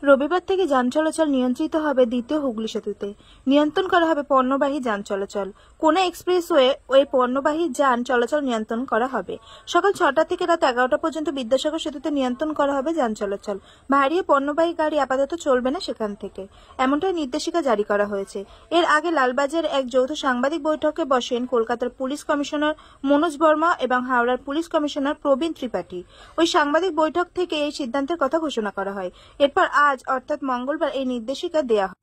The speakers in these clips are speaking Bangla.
রবিবার থেকে যান চলাচল নিয়ন্ত্রিত হবে দ্বিতীয় হুগলি সেতুতে। নিয়ন্ত্রণ করা হবে পণ্যবাহী যান চলাচল। কোনা এক্সপ্রেসওয়ে ওই পণ্যবাহী যান চলাচল নিয়ন্ত্রণ করা হবে। সকাল 6টা থেকে রাত 11টা পর্যন্ত বিদ্যাসাগর সেতুতে নিয়ন্ত্রণ করা হবে যান চলাচল। ভারী পণ্যবাহী গাড়ি আপাতত চলবে না সেখান থেকে, এমনটাই নির্দেশিকা জারি করা হয়েছে। এর আগে লালবাজার এক যৌথ সাংবাদিক বৈঠকে বসেন কলকাতার পুলিশ কমিশনার মনোজ বর্মা এবং হাওড়ার পুলিশ কমিশনার প্রবীণ ত্রিপাঠী। ওই সাংবাদিক বৈঠক থেকে এই সিদ্ধান্তের কথা ঘোষণা করা হয়। এরপর আজ অর্থাৎ মঙ্গলবার এই নির্দেশিকা দেয়া হয়।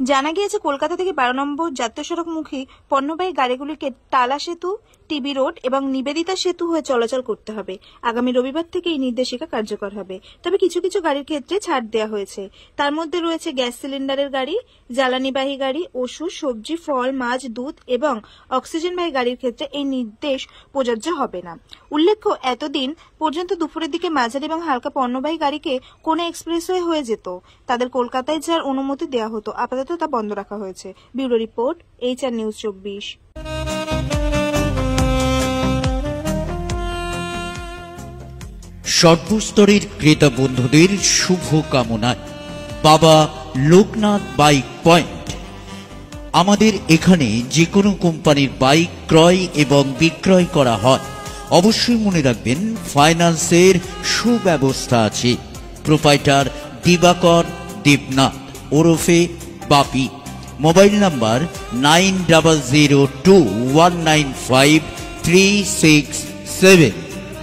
জানা গিয়েছে, কলকাতা থেকে 12 নম্বর জাতীয় সড়কমুখী পণ্যবাহী গাড়িগুলিকে টালা সেতু, টিবি রোড এবং নিবেদিতা সেতু হয়ে চলাচল করতে হবে। আগামী রবিবার থেকে এই নির্দেশিকা কার্যকর হবে। তবে কিছু কিছু গাড়ির ক্ষেত্রে ছাড় দেওয়া হয়েছে। তার মধ্যে রয়েছে গ্যাস সিলিন্ডারের গাড়ি, জ্বালানিবাহী গাড়ি, ওষুধ, সবজি, ফল, মাছ, দুধ এবং অক্সিজেনবাহী গাড়ির ক্ষেত্রে এই নির্দেশ প্রযোজ্য হবে না। উল্লেখ্য, এতদিন পর্যন্ত দুপুরের দিকে মাঝারি এবং হালকা পণ্যবাহী গাড়িকে কোনা এক্সপ্রেসওয়ে হয়ে যেত, তাদের কলকাতায় যাওয়ার অনুমতি দেওয়া হতো। আপাতত তা বন্ধ রাখা হয়েছে। Bureau report, HR news 24। সর্বস্তরের ক্রেতা বন্ধুদের শুভ কামনায় বাবা লোকনাথ বাইক পয়েন্ট। আমাদের এখানে যে কোনো কোম্পানির বাইক ক্রয় এবং বিক্রয় করা হয়। অবশ্যই মনে রাখবেন, ফাইন্যান্সের সুব্যবস্থা আছে। প্রোপাইটার দিবাকর দেবনাথ ওরফে বাপি। Mobile number 9002195367।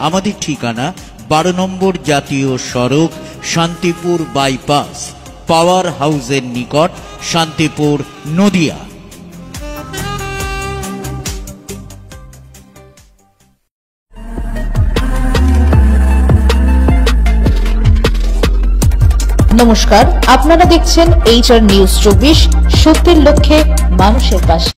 আমাদের ঠিকানা 12 নম্বর জাতীয় সড়ক, শান্তিপুর বাইপাস, পাওয়ার হাউসের নিকট, শান্তিপুর, নদিয়া। নমস্কার, আপনারা দেখছেন HR নিউজ 24, সত্যের লক্ষ্যে মানুষের পাশে।